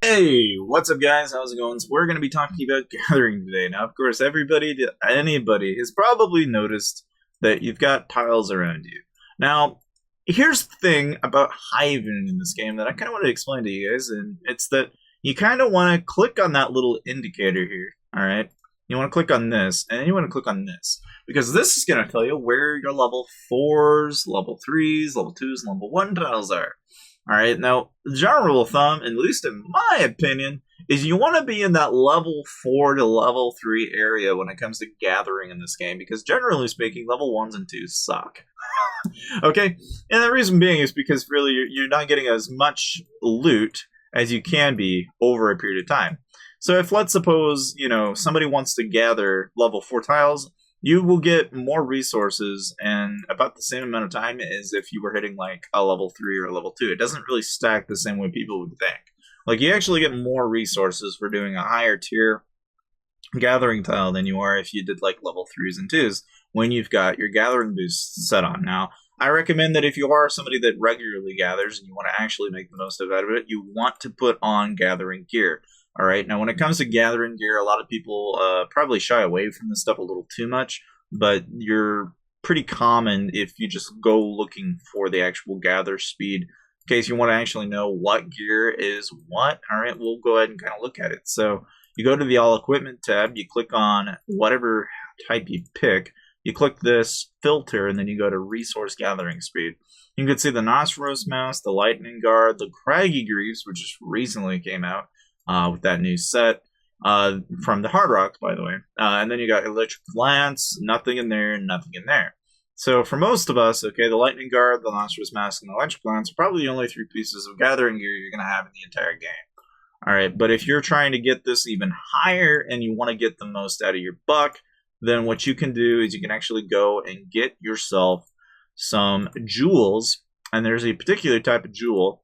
Hey, what's up, guys? How's it going? So we're going to be talking about gathering today. Now, of course, anybody has probably noticed that you've got tiles around you. Now, here's the thing about hiving in this game that I kind of want to explain to you guys, and it's that you kind of want to click on that little indicator here, all right? You want to click on this, and then you want to click on this, because this is going to tell you where your level 4s, level 3s, level 2s, and level 1 tiles are. All right, now, the general rule of thumb, at least in my opinion, is you want to be in that level 4 to level 3 area when it comes to gathering in this game, because generally speaking, level 1s and 2s suck. Okay, and the reason being is because really you're not getting as much loot as you can be over a period of time. So if, let's suppose, somebody wants to gather level 4 tiles, you will get more resources and about the same amount of time as if you were hitting like a level 3 or a level 2. It doesn't really stack the same way people would think. Like, you actually get more resources for doing a higher tier gathering tile than you are if you did like level 3s and 2s when you've got your gathering boost set on. Now, I recommend that if you are somebody that regularly gathers and you want to actually make the most of it, you want to put on gathering gear. All right. Now, when it comes to gathering gear, a lot of people probably shy away from this stuff a little too much, but you're pretty common if you just go looking for the actual gather speed. In case you want to actually know what gear is what, all right, we'll go ahead and kind of look at it. So you go to the All Equipment tab, you click on whatever type you pick, you click this filter, and then you go to Resource Gathering Speed. You can see the Nostros Mouse, the Lightning Guard, the Craggy Greaves, which just recently came out with that new set from the Hard Rocks, by the way. And then you got Electric Lance, nothing in there, nothing in there. So for most of us, okay, the Lightning Guard, the Nostros Mask, and the Electric Lance are probably the only 3 pieces of gathering gear you're going to have in the entire game. All right, but if you're trying to get this even higher and you want to get the most out of your buck, then what you can do is you can actually go and get yourself some jewels. And there's a particular type of jewel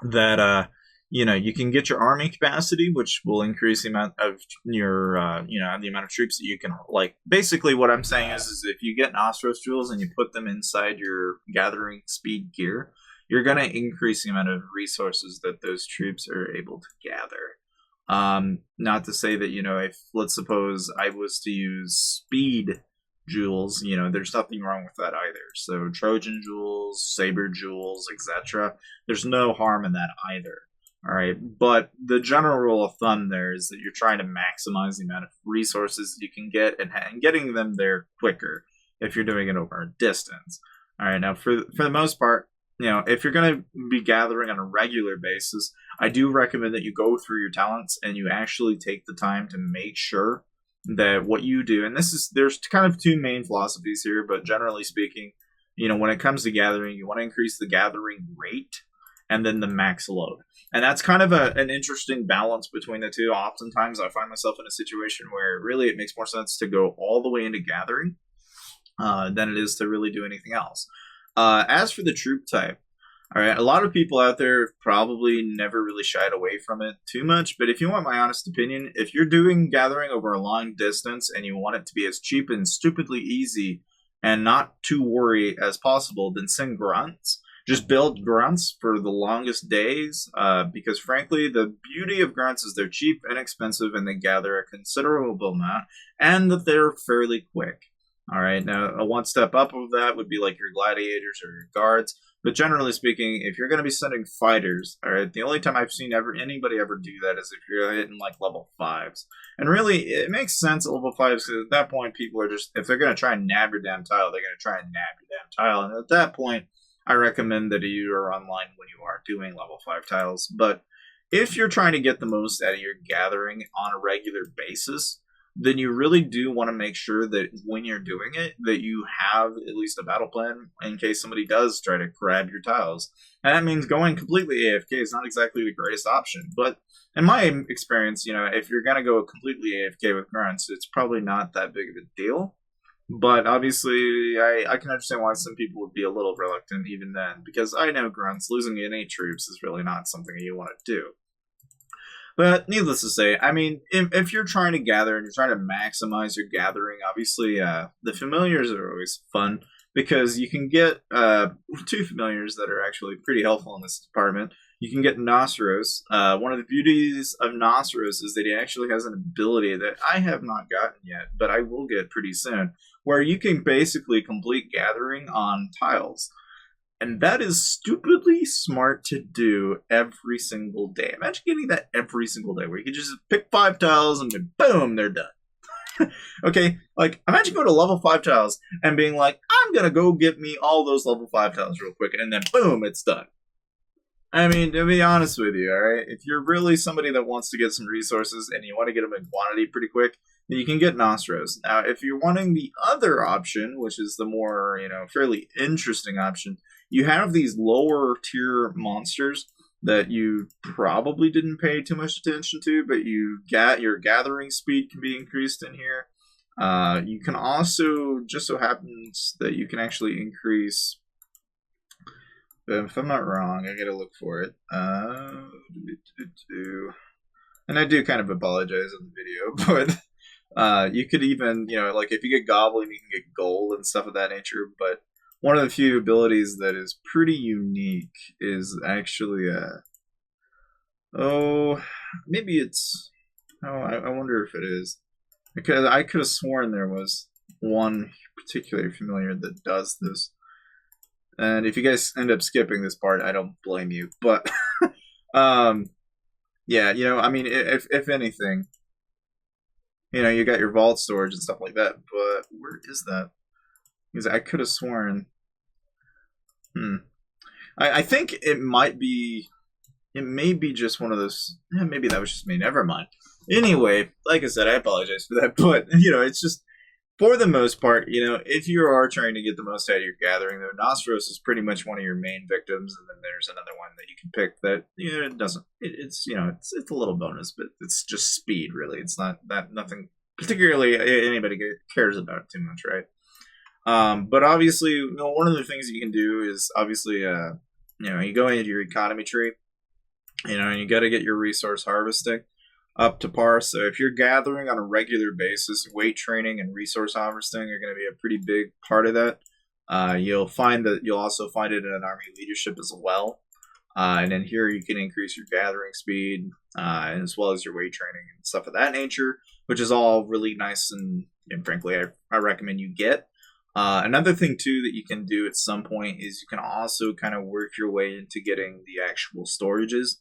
that you can get your army capacity, which will increase the amount of your, the amount of troops that you can, like, basically what I'm saying is if you get Nostros jewels and you put them inside your gathering speed gear, you're going to increase the amount of resources that those troops are able to gather. Not to say that, if, let's suppose I was to use speed jewels, there's nothing wrong with that either. So Trojan jewels, Saber jewels, etc. There's no harm in that either. All right, but the general rule of thumb there is that you're trying to maximize the amount of resources you can get and getting them there quicker if you're doing it over a distance. All right, now for the most part, if you're going to be gathering on a regular basis, I do recommend that you go through your talents and you actually take the time to make sure that what you do, and there's kind of 2 main philosophies here, but generally speaking, when it comes to gathering, you want to increase the gathering rate and then the max load. And that's kind of an interesting balance between the two. Oftentimes, I find myself in a situation where really it makes more sense to go all the way into gathering than it is to really do anything else. As for the troop type, all right, a lot of people out there probably never really shied away from it too much, but if you want my honest opinion, if you're doing gathering over a long distance and you want it to be as cheap and stupidly easy and not too worry as possible, then send grunts. Just build grunts for the longest days, because frankly, the beauty of grunts is they're cheap, inexpensive, and they gather a considerable amount, and that they're fairly quick. All right, now a one step up of that would be like your gladiators or your guards. But generally speaking, if you're going to be sending fighters, all right, the only time I've seen anybody ever do that is if you're hitting like level 5s. And really, it makes sense at level 5s because at that point, people are just, if they're going to try and nab your damn tile, they're going to try and nab your damn tile. And at that point, I recommend that you are online when you are doing level 5 tiles. But if you're trying to get the most out of your gathering on a regular basis, then you really do want to make sure that when you're doing it, that you have at least a battle plan in case somebody does try to grab your tiles. And that means going completely AFK is not exactly the greatest option. But in my experience, if you're going to go completely AFK with grunts, it's probably not that big of a deal. But obviously, I can understand why some people would be a little reluctant even then, because I know grunts, losing any troops is really not something you want to do. But needless to say, I mean, if you're trying to gather and you're trying to maximize your gathering, obviously the familiars are always fun because you can get 2 familiars that are actually pretty helpful in this department. You can get Nosros. One of the beauties of Nosros is that he actually has an ability that I have not gotten yet, but I will get pretty soon, where you can basically complete gathering on tiles. And that is stupidly smart to do every single day. Imagine getting that every single day, where you can just pick 5 tiles and then boom, they're done. Okay, like imagine going to level 5 tiles and being like, I'm gonna go get me all those level 5 tiles real quick, and then boom, it's done. I mean, to be honest with you, alright, if you're really somebody that wants to get some resources and you want to get them in quantity pretty quick, then you can get Nostros. Now, if you're wanting the other option, which is the more, fairly interesting option, you have these lower tier monsters that you probably didn't pay too much attention to, but your gathering speed can be increased in here. You can also, just so happens that you can actually increase, if I'm not wrong, I gotta look for it. And I do kind of apologize on the video, but you could even, like if you get Goblin, you can get gold and stuff of that nature. But one of the few abilities that is pretty unique is actually, maybe it's, I wonder if it is. Because I could have sworn there was one particular familiar that does this. And if you guys end up skipping this part, I don't blame you. But, yeah, I mean, if anything, you got your vault storage and stuff like that. But where is that? Because I could have sworn. I think it may be just one of those. Maybe that was just me. Never mind. Anyway, like I said, I apologize for that. But, it's just, for the most part, if you are trying to get the most out of your gathering, though, Nostros is pretty much one of your main victims, and then there's another one that you can pick that, it doesn't, it's a little bonus, but it's just speed, really. It's not nothing particularly anybody cares about too much, right? But obviously, one of the things you can do is obviously, you go into your economy tree, and you got to get your resource harvesting up to par. So if you're gathering on a regular basis, weight training and resource harvesting are going to be a pretty big part of that. You'll also find it in an army leadership as well. And then here you can increase your gathering speed, as well as your weight training and stuff of that nature, which is all really nice and frankly, I recommend you get. Another thing too that you can do at some point is you can also kind of work your way into getting the actual storages.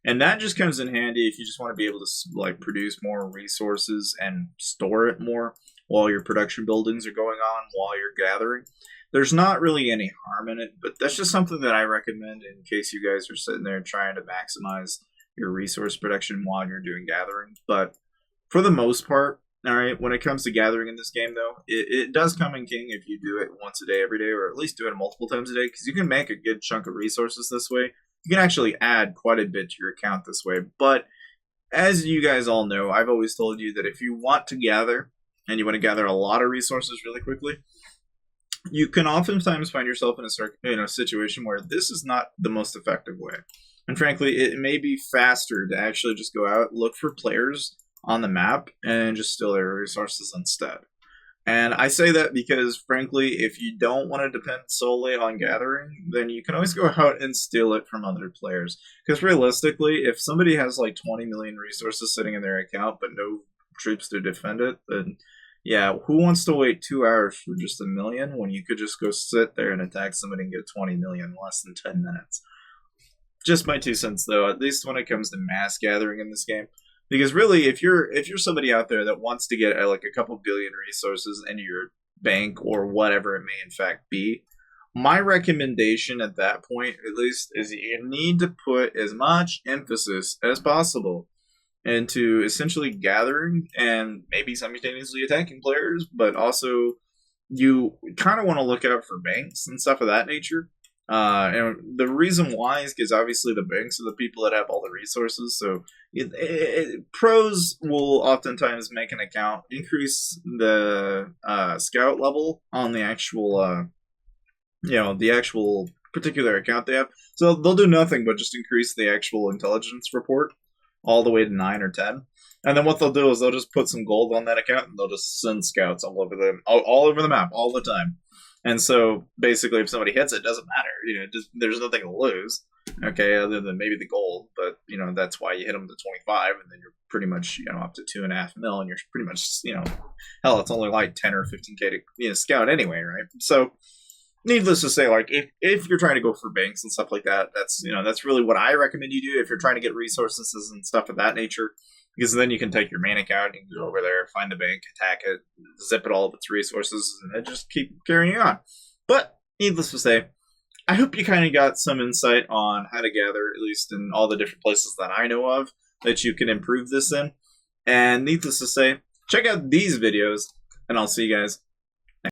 And that just comes in handy if you just want to be able to produce more resources and store it more while your production buildings are going on, while you're gathering. There's not really any harm in it, but that's just something that I recommend in case you guys are sitting there trying to maximize your resource production while you're doing gathering. But for the most part, all right, when it comes to gathering in this game, though, it does come in king if you do it once a day every day, or at least do it multiple times a day, because you can make a good chunk of resources this way. You can actually add quite a bit to your account this way. But as you guys all know, I've always told you that if you want to gather, and you want to gather a lot of resources really quickly, you can oftentimes find yourself in a situation where this is not the most effective way. And frankly, it may be faster to actually just go out, look for players on the map, and just steal their resources instead. And I say that because, frankly, if you don't want to depend solely on gathering, then you can always go out and steal it from other players. Because realistically, if somebody has 20 million resources sitting in their account but no troops to defend it, then yeah, who wants to wait 2 hours for just 1 million when you could just go sit there and attack somebody and get 20 million in less than 10 minutes? Just my 2 cents, though, at least when it comes to mass gathering in this game. Because really, if you're somebody out there that wants to get a couple billion resources into your bank or whatever it may in fact be, my recommendation at that point, at least, is you need to put as much emphasis as possible into essentially gathering and maybe simultaneously attacking players, but also you kind of want to look out for banks and stuff of that nature. And the reason why is because obviously the banks are the people that have all the resources. So pros will oftentimes make an account, increase the scout level on the actual, the actual particular account they have. So they'll do nothing but just increase the actual intelligence report all the way to 9 or 10. And then what they'll do is they'll just put some gold on that account and they'll just send scouts all over the map all the time. And so basically, if somebody hits it, doesn't matter. There's nothing to lose. Okay, other than maybe the gold, but you know that's why you hit them to 25, and then you're pretty much up to 2.5 mil, and you're pretty much hell, it's only like 10 or 15k to scout anyway, right? So, needless to say, like if you're trying to go for banks and stuff like that, that's really what I recommend you do if you're trying to get resources and stuff of that nature, because then you can take your mana account, you can go over there, find the bank, attack it, zip it all of its resources, and then just keep carrying on. But needless to say, I hope you kind of got some insight on how to gather, at least in all the different places that I know of, that you can improve this in. And needless to say, check out these videos, and I'll see you guys